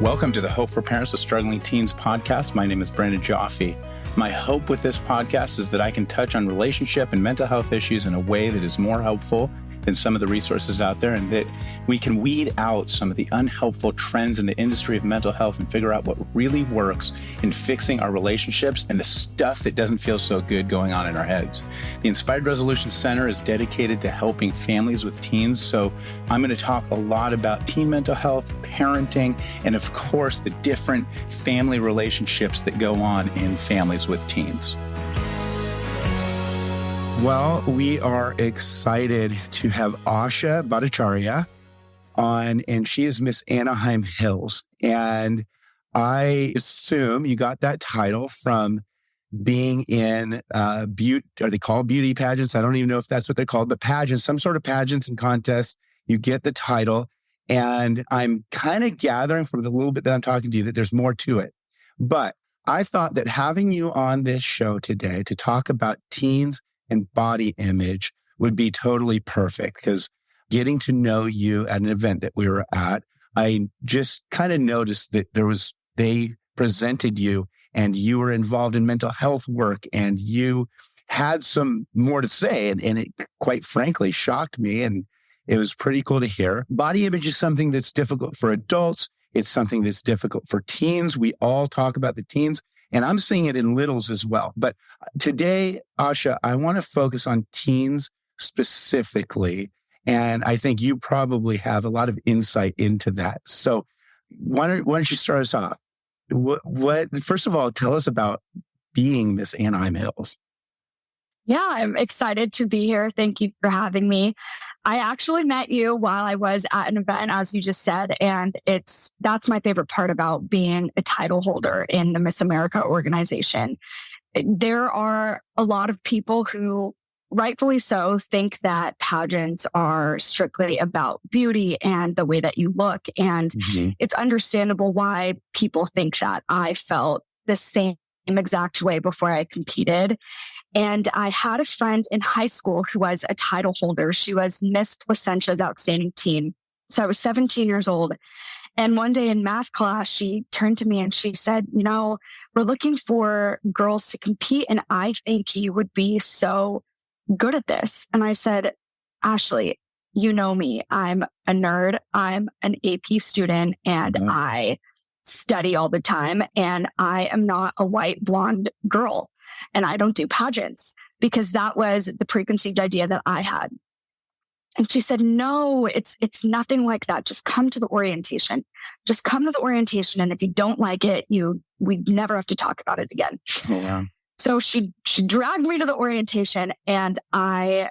Welcome to the Hope for Parents with Struggling Teens podcast. My name is Brandon Joffe. My hope with this podcast is that I can touch on relationship and mental health issues in a way that is more helpful than some of the resources out there, and that we can weed out some of the unhelpful trends in the industry of mental health and figure out what really works in fixing our relationships and the stuff that doesn't feel so good going on in our heads. The Inspired Resolution Center is dedicated to helping families with teens, so I'm going to talk a lot about teen mental health, parenting, and of course, the different family relationships that go on in families with teens. Well, we are excited to have Asha Bhattacharya on, and she is Miss Anaheim Hills. And I assume you got that title from being in beauty, are they called beauty pageants? I don't even know if that's what they're called, but pageants, some sort of pageants and contests. You get the title. And I'm kind of gathering from the little bit that I'm talking to you that there's more to it. But I thought that having you on this show today to talk about teens and body image would be totally perfect, because getting to know you at an event that we were at, I just kind of noticed that they presented you and you were involved in mental health work and you had some more to say. And it quite frankly shocked me. And it was pretty cool to hear. Body image is something that's difficult for adults. It's something that's difficult for teens. We all talk about the teens. And I'm seeing it in littles as well. But today, Asha, I want to focus on teens specifically. And I think you probably have a lot of insight into that. So why don't you start us off? First of all, tell us about being Miss Anaheim Hills. Yeah, I'm excited to be here. Thank you for having me. I actually met you while I was at an event, as you just said, and that's my favorite part about being a title holder in the Miss America organization. There are a lot of people who, rightfully so, think that pageants are strictly about beauty and the way that you look. And It's understandable why people think that. I felt the same exact way before I competed. And I had a friend in high school who was a title holder. She was Miss Placenta's Outstanding Teen. So I was 17 years old. And one day in math class, she turned to me and she said, we're looking for girls to compete. And I think you would be so good at this. And I said, Ashley, you know me. I'm a nerd. I'm an AP student and I study all the time. And I am not a white blonde girl. And I don't do pageants, because that was the preconceived idea that I had. And she said, no, it's nothing like that. Just come to the orientation. Just come to the orientation. And if you don't like it, we never have to talk about it again. Oh, wow. So she dragged me to the orientation, and I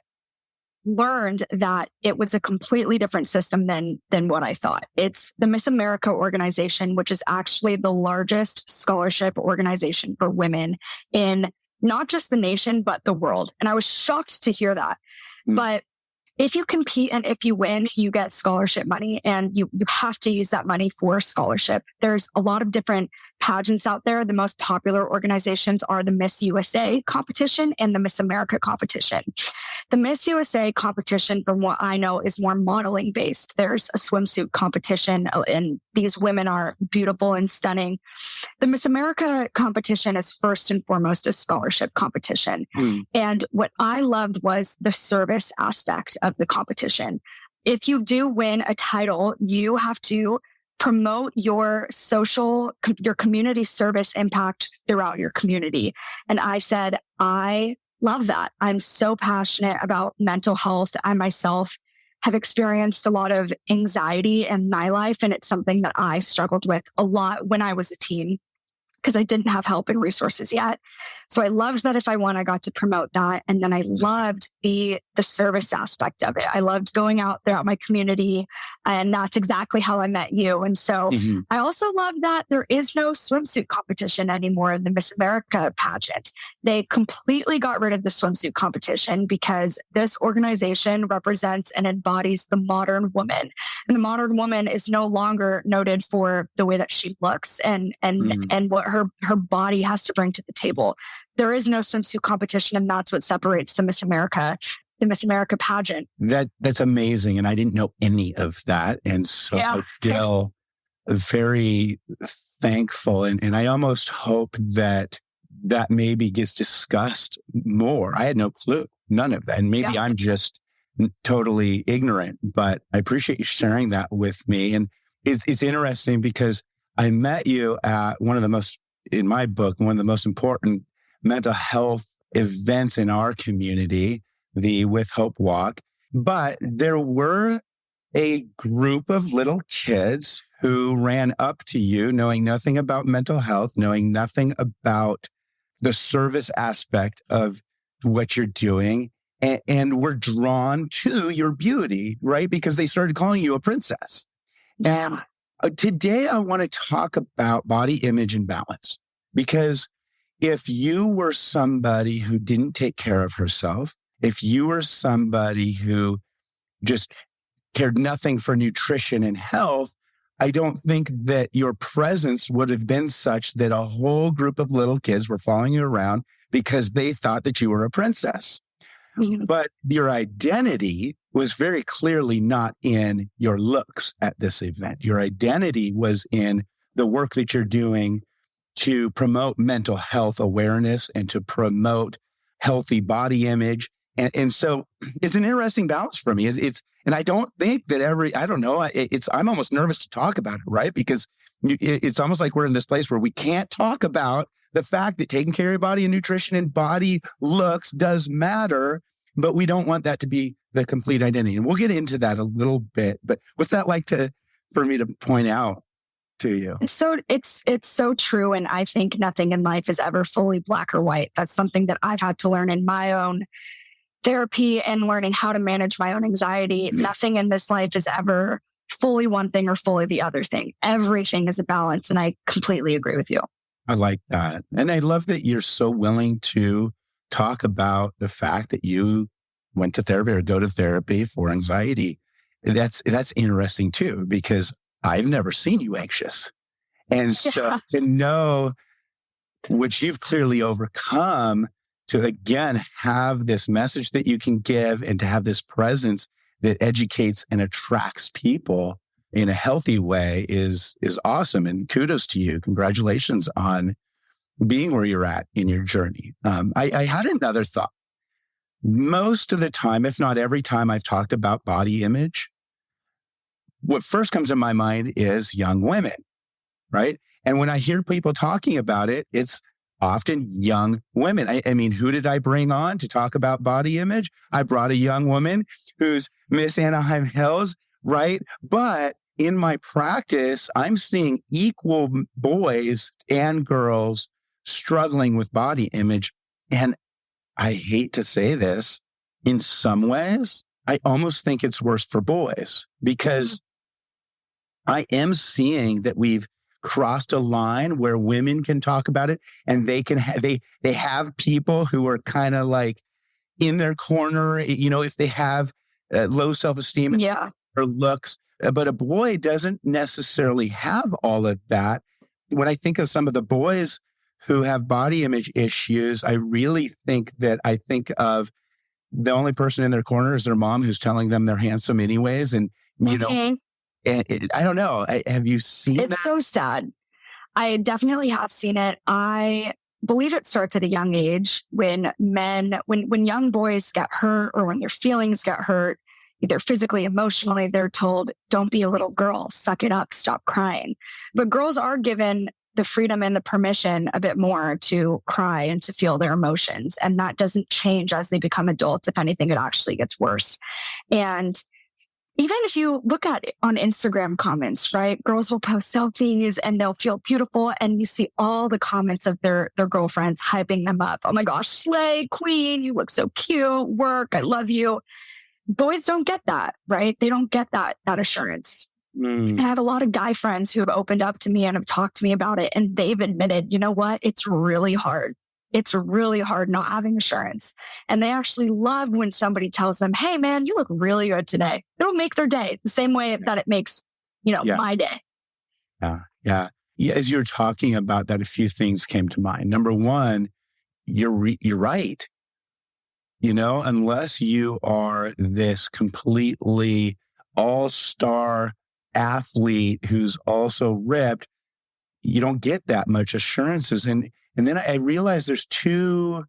learned that it was a completely different system than what I thought. It's the Miss America organization, which is actually the largest scholarship organization for women in not just the nation, but the world. And I was shocked to hear that. But if you compete and if you win, you get scholarship money, and you have to use that money for scholarship. There's a lot of different pageants out there. The most popular organizations are the Miss USA competition and the Miss America competition. The Miss USA competition, from what I know, is more modeling based. There's a swimsuit competition, and these women are beautiful and stunning. The Miss America competition is first and foremost a scholarship competition. And what I loved was the service aspect of the competition. If you do win a title, you have to promote your community service impact throughout your community. And I said, I love that. I'm so passionate about mental health. I myself have experienced a lot of anxiety in my life, and it's something that I struggled with a lot when I was a teen, because I didn't have help and resources yet. So I loved that if I won, I got to promote that. And then I loved the service aspect of it. I loved going out throughout my community, and that's exactly how I met you. And so I also love that there is no swimsuit competition anymore in the Miss America pageant. They completely got rid of the swimsuit competition because this organization represents and embodies the modern woman. And the modern woman is no longer noted for the way that she looks and what her body has to bring to the table. There is no swimsuit competition, and that's what separates the Miss America pageant. That's amazing. And I didn't know any of that. And so I feel very thankful. And I almost hope that that maybe gets discussed more. I had no clue, none of that. And maybe I'm just totally ignorant, but I appreciate you sharing that with me. And it's interesting because I met you at one of the most, in my book, one of the most important mental health events in our community, the With Hope Walk. But there were a group of little kids who ran up to you knowing nothing about mental health, knowing nothing about the service aspect of what you're doing, and were drawn to your beauty, right? Because they started calling you a princess. And today I want to talk about body image and balance, because if you were somebody who didn't take care of herself, if you were somebody who just cared nothing for nutrition and health, I don't think that your presence would have been such that a whole group of little kids were following you around because they thought that you were a princess. But your identity was very clearly not in your looks at this event. Your identity was in the work that you're doing to promote mental health awareness and to promote healthy body image. And so it's an interesting balance for me. And I don't think that I'm almost nervous to talk about it, right? Because it's almost like we're in this place where we can't talk about the fact that taking care of your body and nutrition and body looks does matter, but we don't want that to be the complete identity. And we'll get into that a little bit. But what's that like for me to point out to you? It's so true. And I think nothing in life is ever fully black or white. That's something that I've had to learn in my own therapy and learning how to manage my own anxiety. Nothing in this life is ever fully one thing or fully the other thing. Everything is a balance. And I completely agree with you. I like that. And I love that you're so willing to talk about the fact that you went to therapy or go to therapy for anxiety. That's interesting too, because I've never seen you anxious. And so to know which you've clearly overcome, to again have this message that you can give and to have this presence that educates and attracts people in a healthy way is awesome. And kudos to you. Congratulations on being where you're at in your journey. I had another thought. Most of the time, if not every time I've talked about body image, what first comes to my mind is young women, right? And when I hear people talking about it, it's often young women. I mean, who did I bring on to talk about body image? I brought a young woman who's Miss Anaheim Hills, right? But in my practice, I'm seeing equal boys and girls struggling with body image. And I hate to say this, in some ways, I almost think it's worse for boys, because I am seeing that we've crossed a line where women can talk about it, and they can they have people who are kind of like in their corner, if they have low self-esteem or looks, but a boy doesn't necessarily have all of that. When I think of some of the boys who have body image issues, I really think of the only person in their corner is their mom, who's telling them they're handsome anyways. And, I don't know. Have you seen that? It's so sad. I definitely have seen it. I believe it starts at a young age when young boys get hurt, or when their feelings get hurt, either physically, emotionally, they're told, don't be a little girl, suck it up, stop crying. But girls are given the freedom and the permission a bit more to cry and to feel their emotions. And that doesn't change as they become adults. If anything, it actually gets worse. And even if you look at it on Instagram comments, right? Girls will post selfies and they'll feel beautiful. And you see all the comments of their girlfriends hyping them up. Oh my gosh, slay, queen, you look so cute, work, I love you. Boys don't get that, right? They don't get that assurance. I have a lot of guy friends who have opened up to me and have talked to me about it. And they've admitted, you know what? It's really hard. It's really hard not having assurance. And they actually love when somebody tells them, hey man, you look really good today. It'll make their day the same way that it makes, my day. Yeah. As you're talking about that, a few things came to mind. Number one, you're right. Unless you are this completely all-star athlete who's also ripped, you don't get that much assurances. And then I realized there's two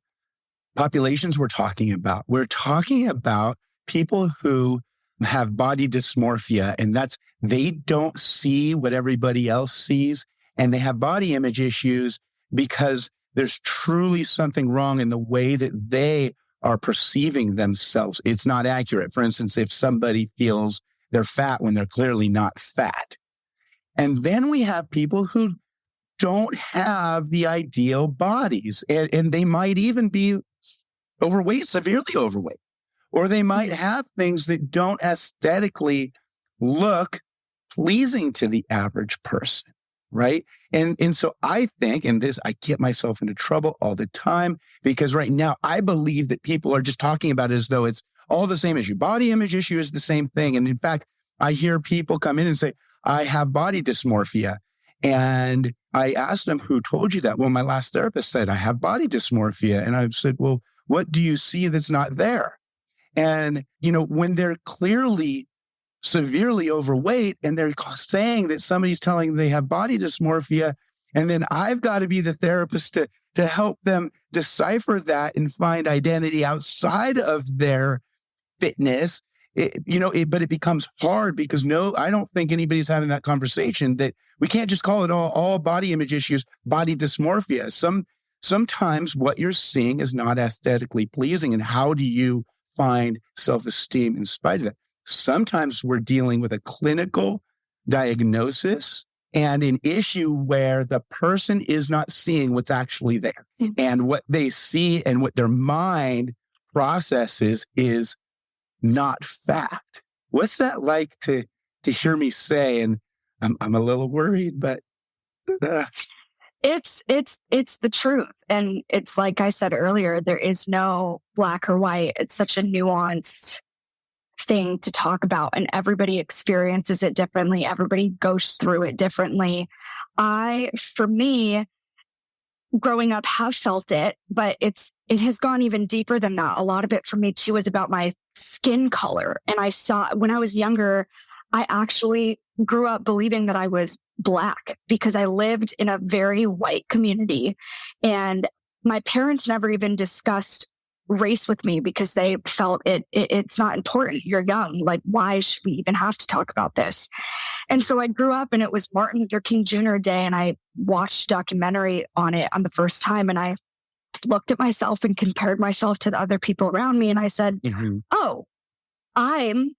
populations we're talking about. We're talking about people who have body dysmorphia, and that's they don't see what everybody else sees, and they have body image issues because there's truly something wrong in the way that they are perceiving themselves. It's not accurate. For instance, if somebody feels they're fat when they're clearly not fat. And then we have people who don't have the ideal bodies, and they might even be overweight, severely overweight, or they might have things that don't aesthetically look pleasing to the average person, right? And so I think, and this, I get myself into trouble all the time because right now I believe that people are just talking about it as though it's all the same issue. Body image issue is the same thing. And in fact, I hear people come in and say, I have body dysmorphia. And I asked them, who told you that? Well, my last therapist said, I have body dysmorphia. And I said, well, what do you see that's not there? And, when they're clearly severely overweight and they're saying that somebody's telling them they have body dysmorphia, and then I've got to be the therapist to help them decipher that and find identity outside of their fitness, but it becomes hard because I don't think anybody's having that conversation that we can't just call it all body image issues, body dysmorphia. Sometimes what you're seeing is not aesthetically pleasing. And how do you find self-esteem in spite of that? Sometimes we're dealing with a clinical diagnosis and an issue where the person is not seeing what's actually there. And what they see and what their mind processes is not fact. What's that like to hear me say? And I'm a little worried, but it's the truth. And it's like I said earlier, there is no black or white. It's such a nuanced thing to talk about, and everybody experiences it differently. Everybody goes through it differently. For me, growing up, have felt it, but it has gone even deeper than that. A lot of it for me too is about my skin color. And I saw when I was younger, I actually grew up believing that I was Black because I lived in a very white community, and my parents never even discussed race with me because they felt it's not important. You're young. Like, why should we even have to talk about this? And so I grew up and it was Martin Luther King Jr. Day, and I watched a documentary on it on the first time, and I looked at myself and compared myself to the other people around me. And I said, oh, I'm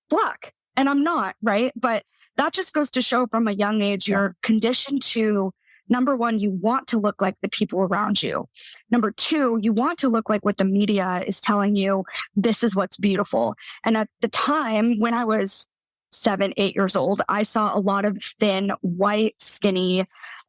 Black and I'm not, right? But that just goes to show from a young age, you're conditioned to, number one, you want to look like the people around you. Number two, you want to look like what the media is telling you. This is what's beautiful. And at the time when I was 7, 8 years old, I saw a lot of thin, white, skinny,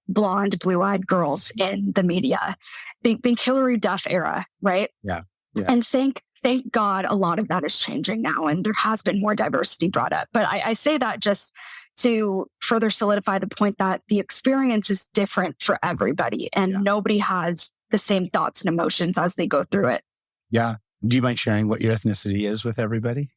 blonde, blue-eyed girls in the media. Think Hillary Duff era, right? Yeah. And thank God a lot of that is changing now, and there has been more diversity brought up. But I say that just to further solidify the point that the experience is different for everybody, and nobody has the same thoughts and emotions as they go through it. Yeah. Do you mind sharing what your ethnicity is with everybody?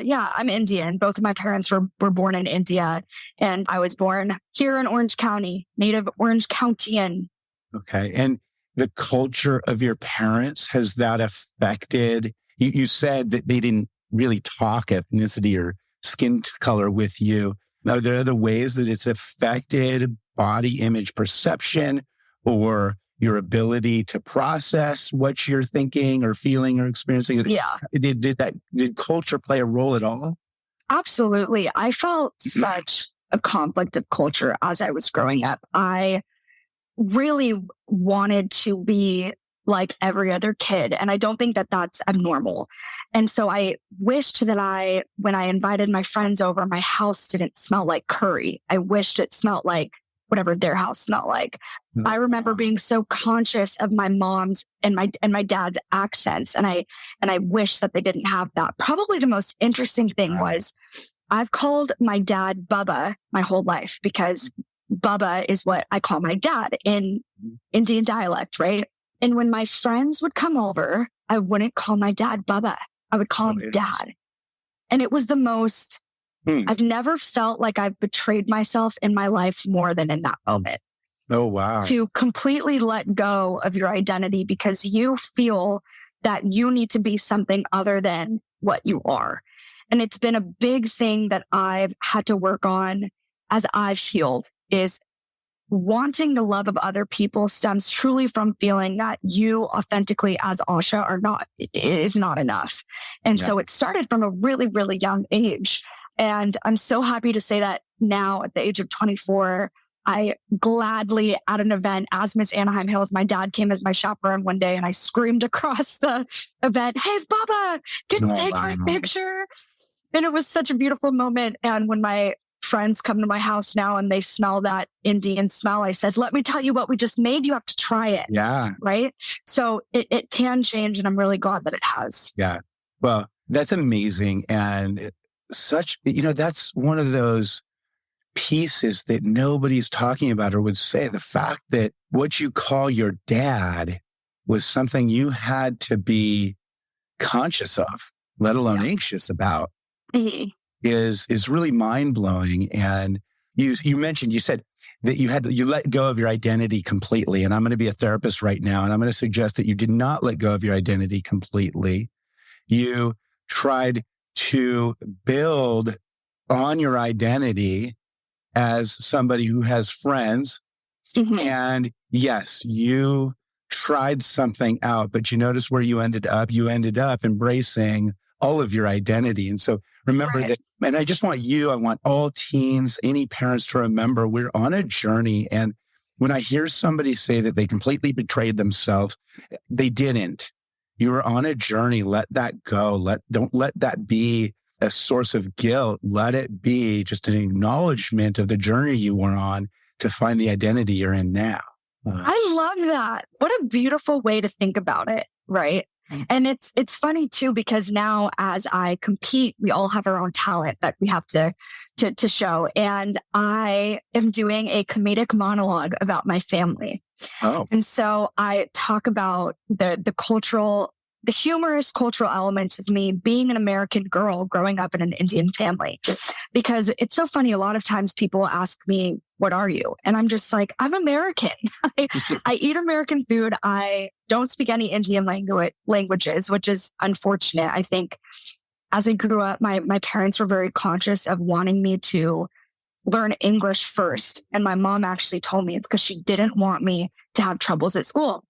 Yeah. I'm Indian. Both of my parents were born in India, and I was born here in Orange County, native Orange Countyan. Okay. And the culture of your parents, has that affected, you said that they didn't really talk ethnicity or skin color with you. Are there other ways that it's affected body image perception or your ability to process what you're thinking or feeling or experiencing? Yeah. Did culture play a role at all? Absolutely. I felt such a conflict of culture as I was growing up. I really wanted to be like every other kid. And I don't think that that's abnormal. And so I wished that when I invited my friends over, my house didn't smell like curry. I wished it smelled like whatever their house smelled like. I remember being so conscious of my mom's and my dad's accents. And I wish that they didn't have that. Probably the most interesting thing was I've called my dad Bubba my whole life because Bubba is what I call my dad in Indian dialect, right? And when my friends would come over, I wouldn't call my dad Bubba. I would call him Dad. And it was the most Hmm. I've never felt like I've betrayed myself in my life more than in that moment. Oh, wow. To completely let go of your identity because you feel that you need to be something other than what you are. And it's been a big thing that I've had to work on as I've healed, is wanting the love of other people stems truly from feeling that you authentically as Asha is not enough. And so it started from a really, really young age. And I'm so happy to say that now at the age of 24, I gladly at an event as Miss Anaheim Hills, my dad came as my chaperone one day and I screamed across the event, "Hey, Baba, can you take my picture?" And it was such a beautiful moment. And when my friends come to my house now and they smell that Indian smell, I said, "Let me tell you what we just made. You have to try it." Yeah. Right. So it can change. And I'm really glad that it has. Yeah. Well, that's amazing. And that's one of those pieces that nobody's talking about or would say. The fact that what you call your dad was something you had to be conscious of, let alone anxious about, is really mind blowing. And you said that you let go of your identity completely. And I'm going to be a therapist right now. And I'm going to suggest that you did not let go of your identity completely. You tried to build on your identity as somebody who has friends. Mm-hmm. And yes, you tried something out, but you notice where you ended up. You ended up embracing all of your identity. And so remember that, and I want all teens, any parents to remember we're on a journey. And when I hear somebody say that they completely betrayed themselves, they didn't. You were on a journey. Let that go. Don't let that be a source of guilt. Let it be just an acknowledgement of the journey you were on to find the identity you're in now. I love that. What a beautiful way to think about it, right? And it's funny too, because now as I compete, we all have our own talent that we have to show. And I am doing a comedic monologue about my family. Oh. And so I talk about the humorous cultural elements of me being an American girl growing up in an Indian family. Because it's so funny. A lot of times people ask me, "What are you?" And I'm just like, "I'm American." I eat American food. I don't speak any Indian languages, which is unfortunate. I think as I grew up, my parents were very conscious of wanting me to learn English first. And my mom actually told me it's because she didn't want me to have troubles at school.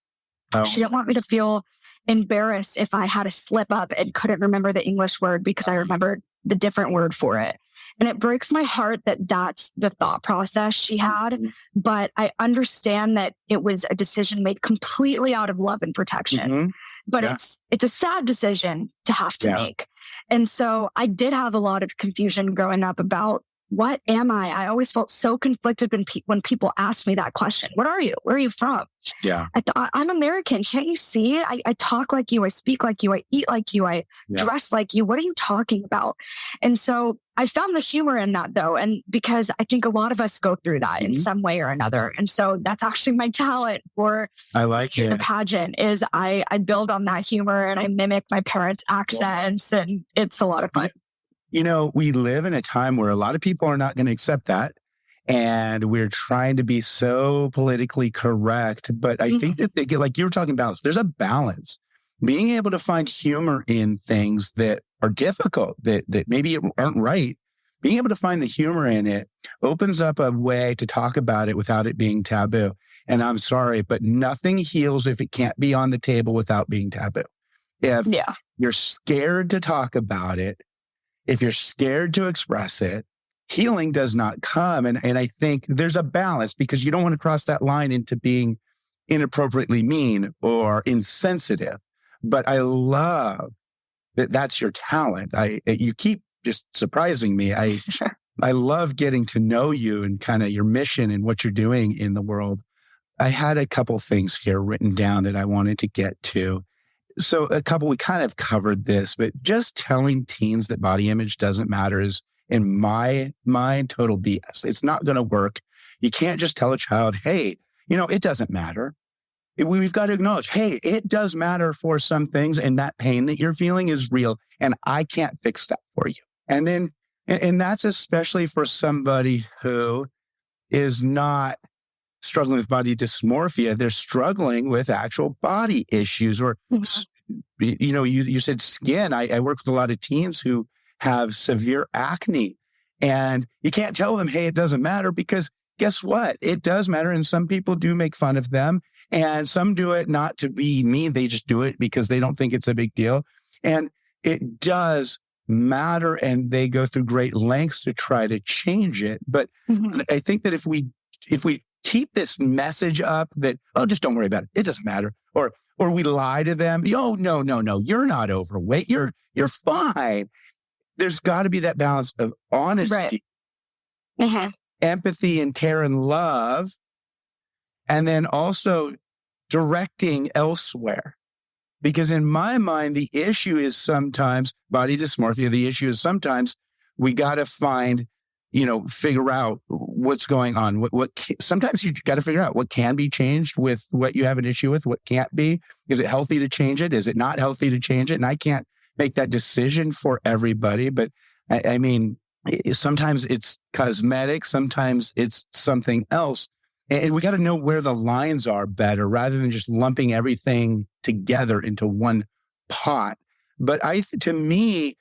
Oh. She didn't want me to feel embarrassed if I had a slip up and couldn't remember the English word because I remembered the different word for it. And it breaks my heart that that's the thought process she had. But I understand that it was a decision made completely out of love and protection. Mm-hmm. But it's a sad decision to have to make. And so I did have a lot of confusion growing up about, what am I? I always felt so conflicted when people asked me that question. What are you? Where are you from? Yeah. I thought, I'm American. Can't you see it? I talk like you. I speak like you. I eat like you. I dress like you. What are you talking about? And so I found the humor in that though. And because I think a lot of us go through that in some way or another. And so that's actually my talent for the pageant is I build on that humor and I mimic my parents' accents and it's a lot of fun. You know, we live in a time where a lot of people are not going to accept that. And we're trying to be so politically correct. But I think that they get, like you were talking balance, there's a balance. Being able to find humor in things that are difficult, that maybe aren't right, being able to find the humor in it opens up a way to talk about it without it being taboo. And I'm sorry, but nothing heals if it can't be on the table without being taboo. If you're scared to talk about it, if you're scared to express it, healing does not come. And I think there's a balance because you don't want to cross that line into being inappropriately mean or insensitive. But I love that that's your talent. You keep just surprising me. I love getting to know you and kind of your mission and what you're doing in the world. I had a couple things here written down that I wanted to get to. So we kind of covered this, but just telling teens that body image doesn't matter is, in my mind, total BS. It's not going to work. You can't just tell a child, hey, it doesn't matter. We've got to acknowledge, hey, it does matter for some things. And that pain that you're feeling is real. And I can't fix that for you. And then And that's especially for somebody who is not struggling with body dysmorphia. They're struggling with actual body issues or, you said skin. I work with a lot of teens who have severe acne, and you can't tell them, hey, it doesn't matter, because guess what? It does matter. And some people do make fun of them, and some do it not to be mean. They just do it because they don't think it's a big deal. And it does matter, and they go through great lengths to try to change it. But I think that if we keep this message up that, oh, just don't worry about it, it doesn't matter, or we lie to them, oh, no, you're not overweight, you're fine. There's got to be that balance of honesty, empathy and care and love, and then also directing elsewhere. Because in my mind, the issue is sometimes body dysmorphia. The issue is sometimes we got to figure out what's going on. Sometimes you got to figure out what can be changed with what you have an issue with, what can't be. Is it healthy to change it? Is it not healthy to change it? And I can't make that decision for everybody. But I mean, sometimes it's cosmetic, sometimes it's something else. And we got to know where the lines are better rather than just lumping everything together into one pot. But to me,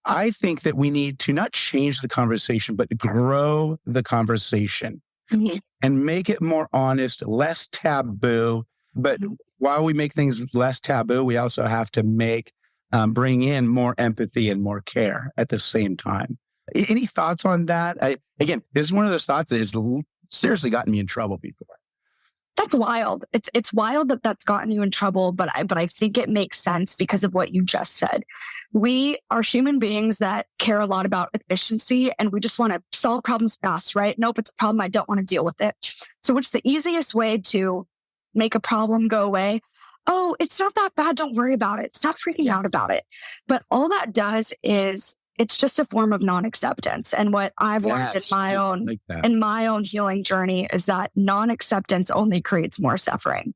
I think that we need to not change the conversation, but grow the conversation and make it more honest, less taboo. But while we make things less taboo, we also have to bring in more empathy and more care at the same time. Any thoughts on that? Again, this is one of those thoughts that has seriously gotten me in trouble before. That's wild. It's wild that that's gotten you in trouble, but I think it makes sense because of what you just said. We are human beings that care a lot about efficiency, and we just want to solve problems fast, right? Nope, it's a problem. I don't want to deal with it. So what's the easiest way to make a problem go away? Oh, it's not that bad. Don't worry about it. Stop freaking out about it. But all that does is it's just a form of non-acceptance. And what I've learned in my own healing journey is that non-acceptance only creates more suffering.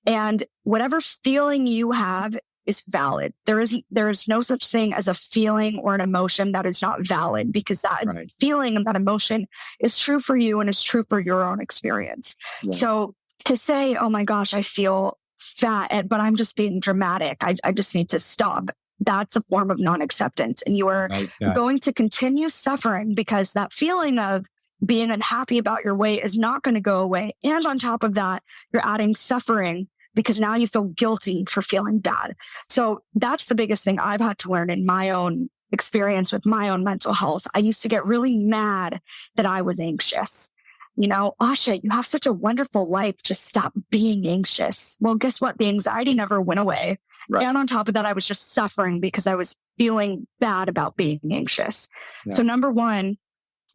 And whatever feeling you have is valid. There is no such thing as a feeling or an emotion that is not valid, because that feeling and that emotion is true for you and is true for your own experience. Right. So to say, oh my gosh, I feel fat, but I'm just being dramatic, I just need to stop. That's a form of non-acceptance. And you are going to continue suffering because that feeling of being unhappy about your weight is not going to go away. And on top of that, you're adding suffering because now you feel guilty for feeling bad. So that's the biggest thing I've had to learn in my own experience with my own mental health. I used to get really mad that I was anxious. Asha, you have such a wonderful life. Just stop being anxious. Well, guess what? The anxiety never went away. Right. And on top of that, I was just suffering because I was feeling bad about being anxious. Yeah. So number one,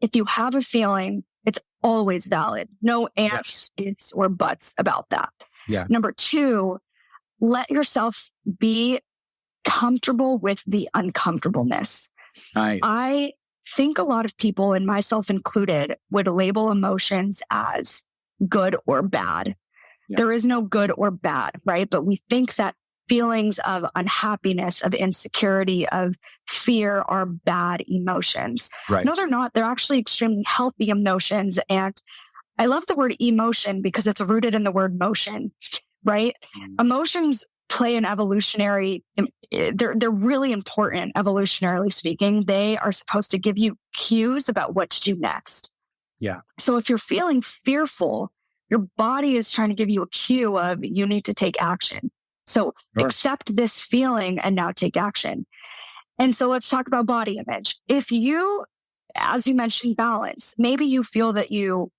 if you have a feeling, it's always valid. No ands, ifs, or buts about that. Yeah. Number two, let yourself be comfortable with the uncomfortableness. Nice. I think a lot of people, and myself included, would label emotions as good or bad. Yeah. There is no good or bad, right? But we think that feelings of unhappiness, of insecurity, of fear are bad emotions. Right. No, they're not. They're actually extremely healthy emotions. And I love the word emotion because it's rooted in the word motion, right? Emotions play an evolutionary, they're really important evolutionarily speaking. They are supposed to give you cues about what to do next. Yeah. So if you're feeling fearful, your body is trying to give you a cue of you need to take action. So accept this feeling and now take action. And so let's talk about body image. If you, as you mentioned, balance, maybe you feel that you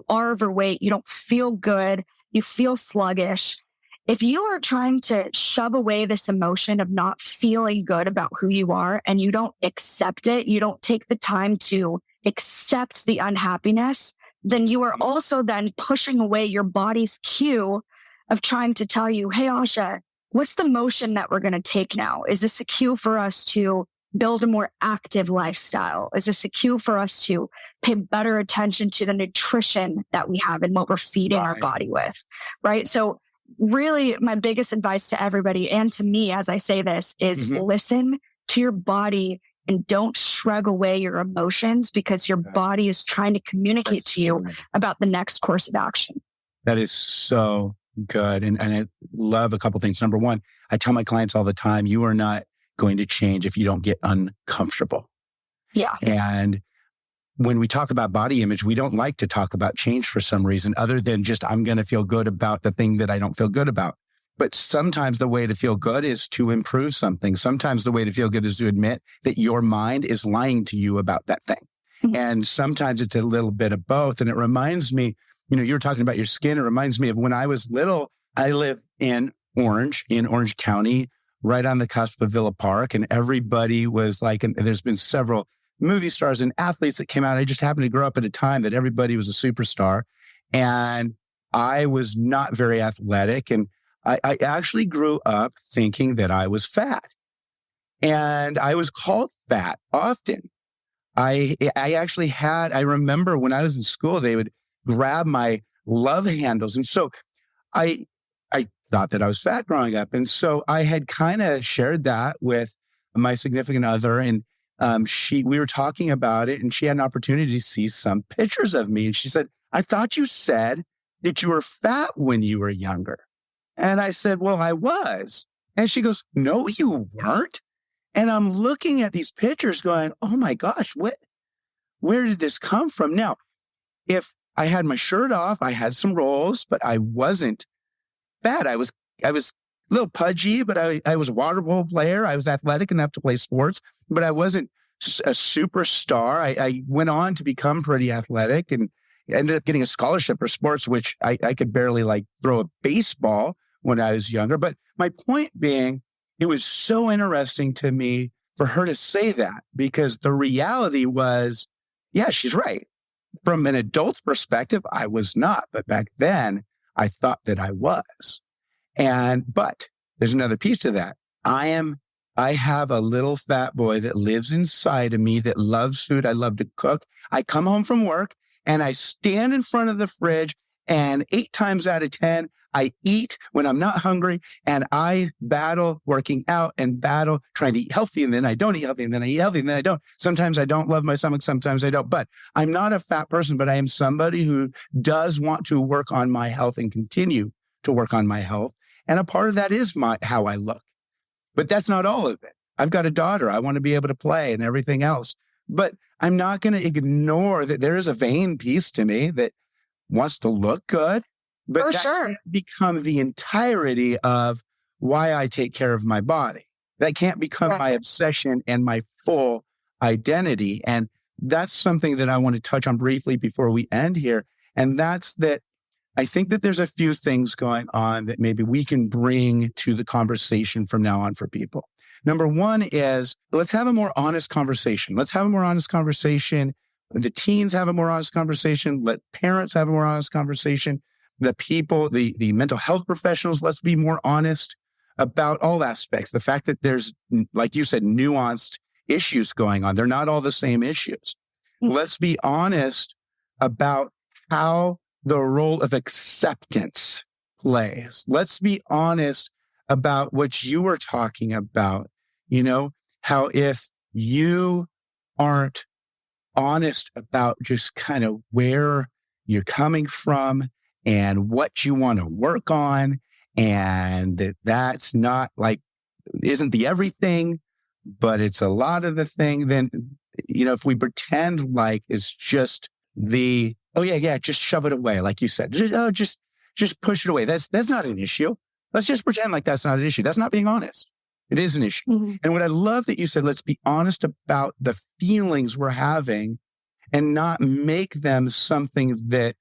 are overweight, you don't feel good, you feel sluggish. If you are trying to shove away this emotion of not feeling good about who you are and you don't accept it, you don't take the time to accept the unhappiness, then you are also then pushing away your body's cue of trying to tell you, hey, Asha, what's the motion that we're going to take now? Is this a cue for us to build a more active lifestyle? Is this a cue for us to pay better attention to the nutrition that we have and what we're feeding our body with, right? So really, my biggest advice to everybody and to me as I say this is listen to your body and don't shrug away your emotions because your body is trying to communicate to you about the next course of action. That is so good. And I love a couple things. Number one, I tell my clients all the time, you are not going to change if you don't get uncomfortable. Yeah. And when we talk about body image, we don't like to talk about change for some reason other than just, I'm going to feel good about the thing that I don't feel good about. But sometimes the way to feel good is to improve something. Sometimes the way to feel good is to admit that your mind is lying to you about that thing. Mm-hmm. And sometimes it's a little bit of both. And it reminds me, you were talking about your skin. It reminds me of when I was little. I lived in Orange County, right on the cusp of Villa Park. And everybody was like, and there's been several movie stars and athletes that came out. I just happened to grow up at a time that everybody was a superstar. And I was not very athletic. And I actually grew up thinking that I was fat. And I was called fat often. I remember when I was in school, they would grab my love handles. And so I thought that I was fat growing up. And so I had kind of shared that with my significant other. And we were talking about it, and she had an opportunity to see some pictures of me. And she said, I thought you said that you were fat when you were younger. And I said, well, I was. And she goes, no, you weren't. And I'm looking at these pictures going, oh my gosh, where did this come from? Now, if I had my shirt off, I had some rolls, but I wasn't fat. I was a little pudgy, but I was a water polo player. I was athletic enough to play sports, but I wasn't a superstar. I went on to become pretty athletic and ended up getting a scholarship for sports, which I could barely throw a baseball when I was younger. But my point being, it was so interesting to me for her to say that, because the reality was, yeah, she's right. From an adult's perspective, I was not. But back then, I thought that I was. But there's another piece to that. I have a little fat boy that lives inside of me that loves food. I love to cook. I come home from work and I stand in front of the fridge, and 8 times out of 10, I eat when I'm not hungry, and I battle working out and battle trying to eat healthy. And then I don't eat healthy, and then I eat healthy, and then I don't. Sometimes I don't love my stomach. Sometimes I don't. But I'm not a fat person, but I am somebody who does want to work on my health and continue to work on my health. And a part of that is how I look. But that's not all of it. I've got a daughter. I want to be able to play and everything else. But I'm not going to ignore that there is a vain piece to me that wants to look good. But for that sure, can't become the entirety of why I take care of my body. That can't become my obsession and my full identity. And that's something that I want to touch on briefly before we end here. And that's that I think that there's a few things going on that maybe we can bring to the conversation from now on for people. Number one is, let's have a more honest conversation. Let's have a more honest conversation. The teens have a more honest conversation. Let parents have a more honest conversation. The people, the mental health professionals, let's be more honest about all aspects. The fact that there's, like you said, nuanced issues going on. They're not all the same issues. Let's be honest about how the role of acceptance plays. Let's be honest about what you were talking about. How if you aren't honest about just kind of where you're coming from and what you want to work on, and that's not isn't the everything, but it's a lot of the thing, then, if we pretend like it's just just shove it away, like you said, just push it away. That's not an issue. Let's just pretend like that's not an issue. That's not being honest. It is an issue. Mm-hmm. And what I love that you said, let's be honest about the feelings we're having and not make them something that,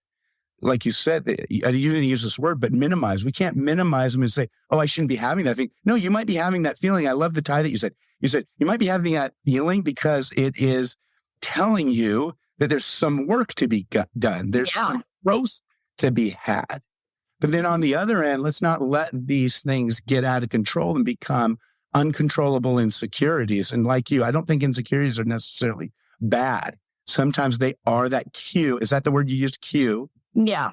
like you said, you didn't use this word, but minimize. We can't minimize them and say, oh, I shouldn't be having that thing. No, you might be having that feeling. I love the tie that you said. You said you might be having that feeling because it is telling you that there's some work to be done. There's some growth to be had. But then on the other end, let's not let these things get out of control and become uncontrollable insecurities. And like you, I don't think insecurities are necessarily bad. Sometimes they are that cue. Is that the word you used? Cue? Yeah.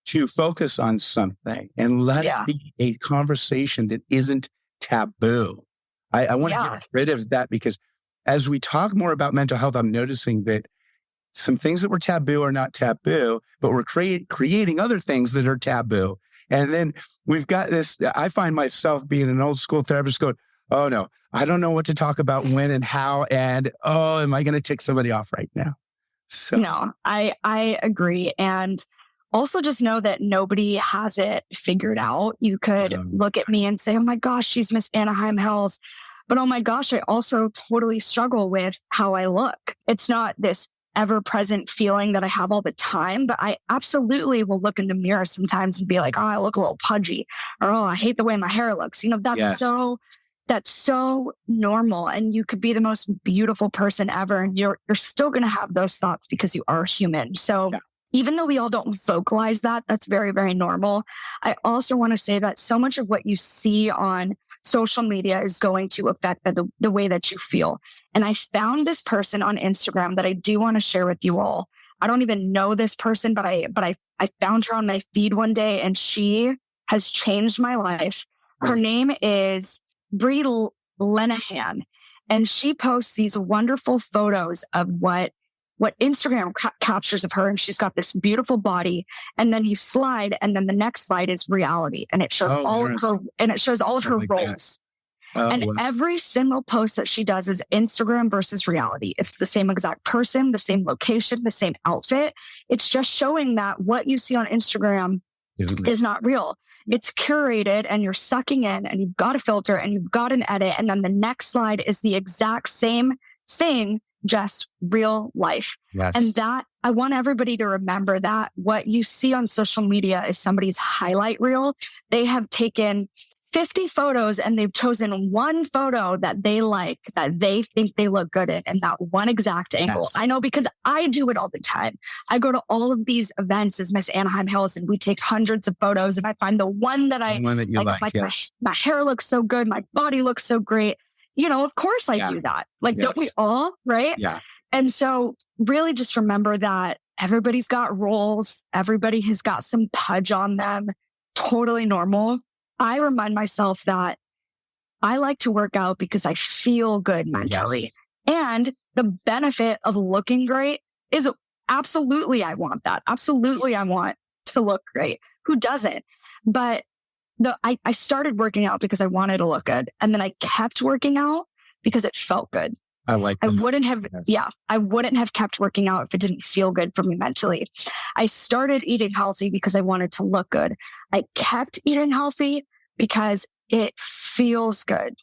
To focus on something and let it be a conversation that isn't taboo. I want to get rid of that because as we talk more about mental health, I'm noticing that some things that were taboo are not taboo, but we're creating other things that are taboo. And then we've got this, I find myself being an old school therapist going, oh no, I don't know what to talk about, when and how, and oh, am I going to tick somebody off right now? So No, I agree. And also just know that nobody has it figured out. You could look at me and say, oh my gosh, she's Miss Anaheim Hills. But oh my gosh, I also totally struggle with how I look. It's not this ever-present feeling that I have all the time, but I absolutely will look in the mirror sometimes and be like, oh, I look a little pudgy, or oh, I hate the way my hair looks. That's so normal. And you could be the most beautiful person ever, and you're still going to have those thoughts because you are human. So even though we all don't vocalize that, that's very, very normal. I also want to say that so much of what you see on social media is going to affect the way that you feel. And I found this person on Instagram that I do want to share with you all. I don't even know this person, but I found her on my feed one day, and she has changed my life. Her name is Brie Lenahan, and she posts these wonderful photos of what Instagram captures of her. And she's got this beautiful body, and then you slide, and then the next slide is reality. And it shows all of her roles. Every single post that she does is Instagram versus reality. It's the same exact person, the same location, the same outfit. It's just showing that what you see on Instagram is not real. It's curated, and you're sucking in, and you've got a filter, and you've got an edit. And then the next slide is the exact same thing, just real life. Yes. And that, I want everybody to remember that what you see on social media is somebody's highlight reel. They have taken 50 photos, and they've chosen one photo that they like, that they think they look good in, and that one exact angle. Yes. I know, because I do it all the time. I go to all of these events as Miss Anaheim Hills, and we take hundreds of photos, and I find the one that you like. Yes. my hair looks so good, my body looks so great. Of course I do that. Don't we all? Right? Yeah. And so really just remember that everybody's got roles. Everybody has got some pudge on them. Totally normal. I remind myself that I like to work out because I feel good mentally. Yes. And the benefit of looking great is absolutely, I want that. Absolutely, I want to look great. Who doesn't? But I started working out because I wanted to look good. And then I kept working out because it felt good. I wouldn't have kept working out if it didn't feel good for me mentally. I started eating healthy because I wanted to look good. I kept eating healthy because it feels good.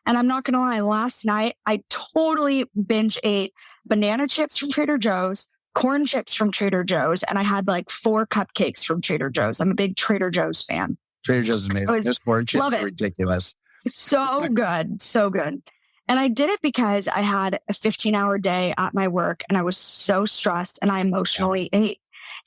And I'm not going to lie, last night, I totally binge ate banana chips from Trader Joe's, corn chips from Trader Joe's, and I had like 4 cupcakes from Trader Joe's. I'm a big Trader Joe's fan. Trader Joe's is amazing. Those corn chips are ridiculous. So good. So good. And I did it because I had a 15-hour day at my work, and I was so stressed, and I emotionally ate.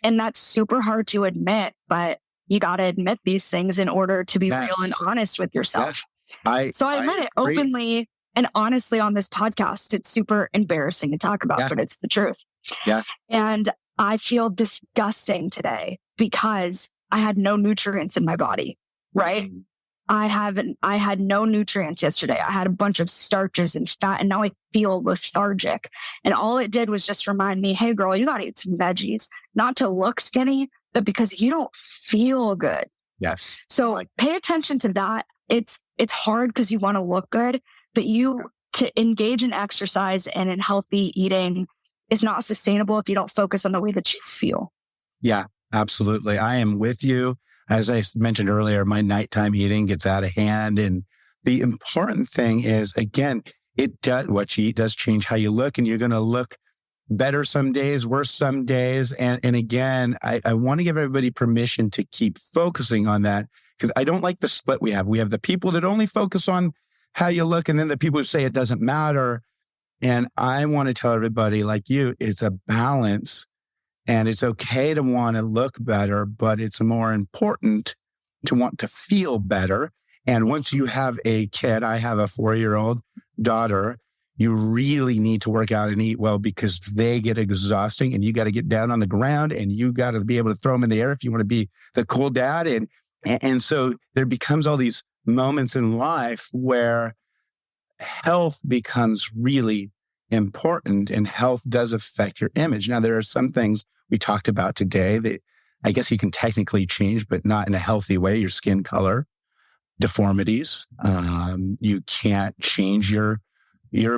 And that's super hard to admit, but you got to admit these things in order to be real and honest with yourself. Yes. I admit it openly and honestly on this podcast. It's super embarrassing to talk about, but it's the truth. Yeah. And I feel disgusting today because I had no nutrients in my body, right? Mm-hmm. I had no nutrients yesterday. I had a bunch of starches and fat, and now I feel lethargic. And all it did was just remind me, hey girl, you got to eat some veggies, not to look skinny, but because you don't feel good. Yes. So pay attention to that. It's hard because you want to look good, but to engage in exercise and in healthy eating is not sustainable if you don't focus on the way that you feel. Yeah, absolutely. I am with you. As I mentioned earlier, my nighttime eating gets out of hand. And the important thing is, again, what you eat does change how you look, and you're going to look better some days, worse some days. And again, I want to give everybody permission to keep focusing on that, because I don't like the split we have. We have the people that only focus on how you look, and then the people who say it doesn't matter. And I want to tell everybody, like you, it's a balance. And it's okay to want to look better, but it's more important to want to feel better. And once you have a kid, I have a 4-year-old daughter, you really need to work out and eat well, because they get exhausting, and you got to get down on the ground, and you got to be able to throw them in the air if you want to be the cool dad. And so there becomes all these moments in life where health becomes really important, and health does affect your image. Now, there are some things we talked about today that I guess you can technically change, but not in a healthy way. Your skin color, deformities. You can't change your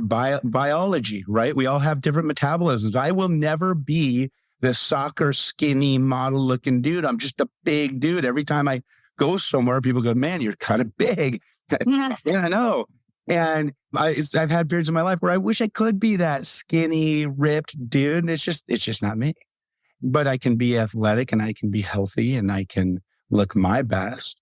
biology, right? We all have different metabolisms. I will never be the soccer skinny model looking dude. I'm just a big dude. Every time I go somewhere, people go, man, you're kind of big. Yeah, I know. And I've had periods in my life where I wish I could be that skinny, ripped dude. And it's just not me. But I can be athletic and I can be healthy and I can look my best.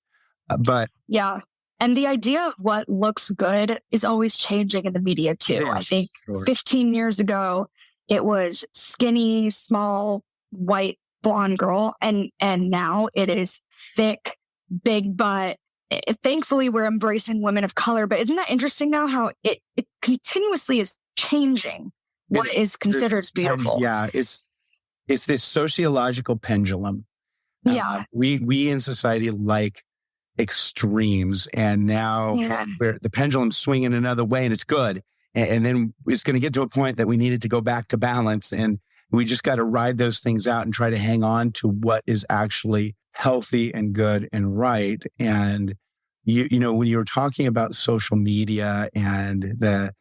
But yeah. And the idea of what looks good is always changing in the media too. Yeah, I think sure. 15 years ago, it was skinny, small, white, blonde girl. And now it is thick, big butt. Thankfully, we're embracing women of color. But isn't that interesting now how it continuously is changing what is considered beautiful? Yeah, it's this sociological pendulum. Yeah. We in society like extremes, and now where the pendulum's swinging another way, and it's good. And then it's going to get to a point that we needed to go back to balance, and we just got to ride those things out and try to hang on to what is actually healthy and good and right. And you know, when you were talking about social media and the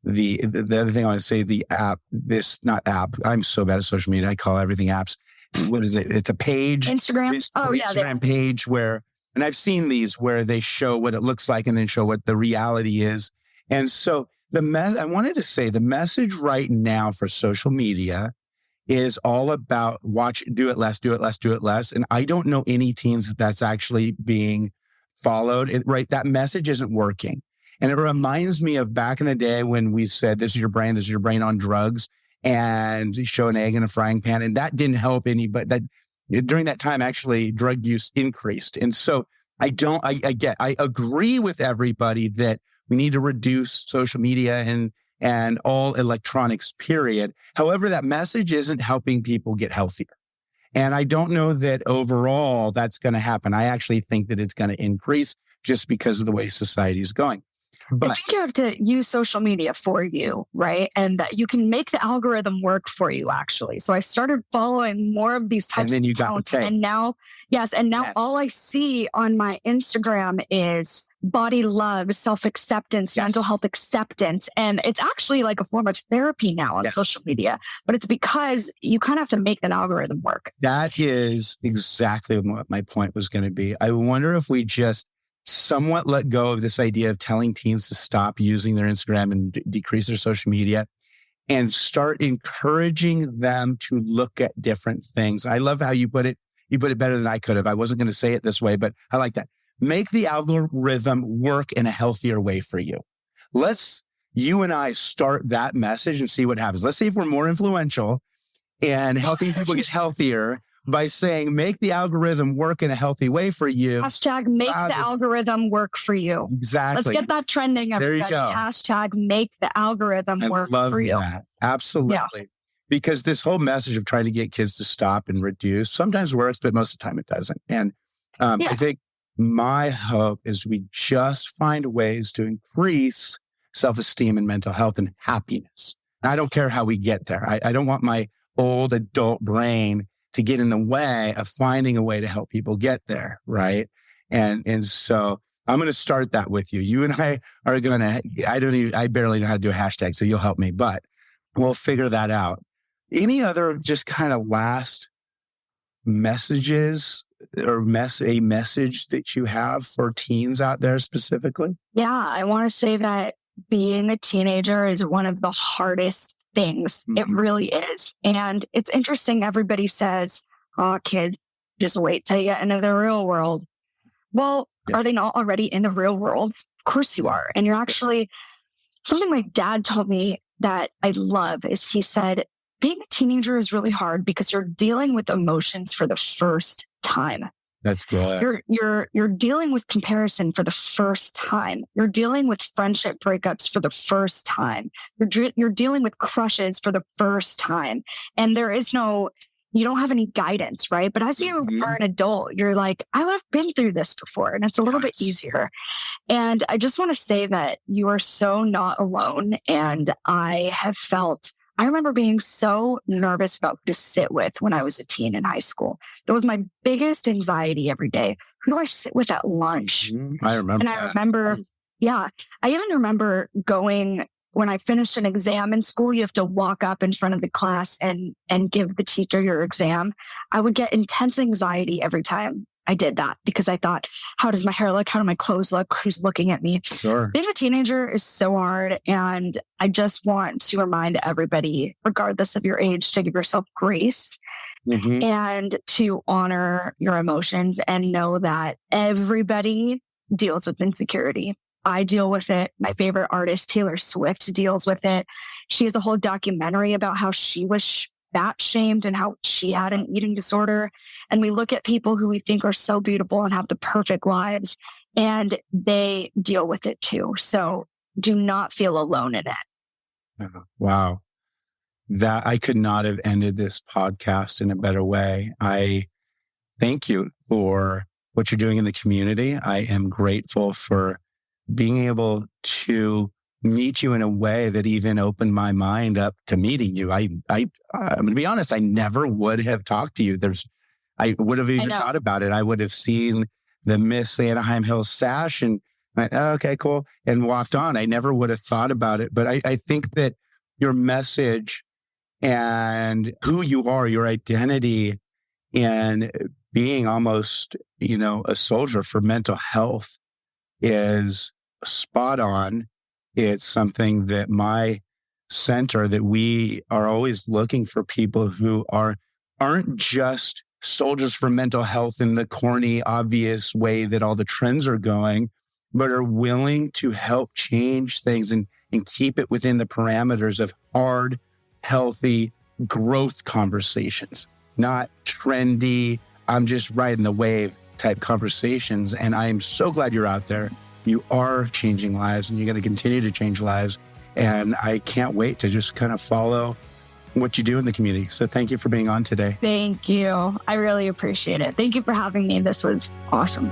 other thing I want to say, the app, not app. I'm so bad at social media. I call everything apps. What is it? It's a page. Instagram. Instagram page where, and I've seen these where they show what it looks like and then show what the reality is. And so I wanted to say the message right now for social media is all about do it less, do it less, do it less. And I don't know any teams that's actually being followed. Right. That message isn't working. And it reminds me of back in the day when we said, this is your brain on drugs, and you show an egg in a frying pan. And that didn't help anybody. During that time, actually, drug use increased. And so I agree with everybody that we need to reduce social media and all electronics, period. However, that message isn't helping people get healthier. And I don't know that overall that's going to happen. I actually think that it's going to increase just because of the way society is going. But I think you have to use social media for you, right? And that you can make the algorithm work for you, actually. So I started following more of these types of accounts. And now, all I see on my Instagram is body love, self-acceptance, mental health acceptance. And it's actually like a form of therapy now on social media. But it's because you kind of have to make that algorithm work. That is exactly what my point was going to be. I wonder if we just somewhat let go of this idea of telling teams to stop using their Instagram and decrease their social media and start encouraging them to look at different things. I love how you put it. You put it better than I could have. I wasn't going to say it this way, but I like that. Make the algorithm work in a healthier way for you. You and I start that message and see what happens. Let's see if we're more influential and helping people get healthier by saying, make the algorithm work in a healthy way for you. Hashtag make the algorithm work for you. Exactly. Let's get that trending, everybody. There you go. Hashtag make the algorithm work for you. That. Absolutely. Yeah. Because this whole message of trying to get kids to stop and reduce sometimes works, but most of the time it doesn't. And I think my hope is we just find ways to increase self-esteem and mental health and happiness. And I don't care how we get there. I don't want my old adult brain to get in the way of finding a way to help people get there, right? And so I'm going to start that with you. You and I are going to, I barely know how to do a hashtag, so you'll help me, but we'll figure that out. Any other just kind of last messages or a message that you have for teens out there specifically? Yeah, I want to say that being a teenager is one of the hardest things. Mm-hmm. It really is. And it's interesting. Everybody says, oh, kid, just wait till you get into the real world. Well, are they not already in the real world? Of course you are. And you're actually, something my dad told me that I love is he said, being a teenager is really hard because you're dealing with emotions for the first time. That's good. You're dealing with comparison for the first time. You're dealing with friendship breakups for the first time. You're dealing with crushes for the first time. And there is no, you don't have any guidance, right? But as you are an adult, you're like, I've been through this before, and it's a little bit easier. And I just want to say that you are so not alone. And I remember being so nervous about who to sit with when I was a teen in high school. That was my biggest anxiety every day. Who do I sit with at lunch? I remember. And I remember, I even remember going, when I finished an exam in school, you have to walk up in front of the class and give the teacher your exam. I would get intense anxiety every time I did that because I thought, how does my hair look? How do my clothes look? Who's looking at me? Sure. Being a teenager is so hard. And I just want to remind everybody, regardless of your age, to give yourself grace and to honor your emotions and know that everybody deals with insecurity. I deal with it. My favorite artist, Taylor Swift, deals with it. She has a whole documentary about how she was fat shamed and how she had an eating disorder. And we look at people who we think are so beautiful and have the perfect lives, and they deal with it too. So do not feel alone in it. Wow. That I could not have ended this podcast in a better way. I thank you for what you're doing in the community. I am grateful for being able to meet you in a way that even opened my mind up to meeting you. I'm going to be honest, I never would have talked to you. I would have even thought about it. I would have seen the Miss Anaheim Hills sash and went, oh, okay, cool, and walked on. I never would have thought about it. But I think that your message and who you are, your identity, and being almost, a soldier for mental health is spot on. It's something that my center, that we are always looking for people who aren't just soldiers for mental health in the corny, obvious way that all the trends are going, but are willing to help change things and keep it within the parameters of hard, healthy growth conversations, not trendy, I'm just riding the wave type conversations. And I am so glad you're out there. You are changing lives, and you're going to continue to change lives. And I can't wait to just kind of follow what you do in the community. So thank you for being on today. Thank you. I really appreciate it. Thank you for having me. This was awesome.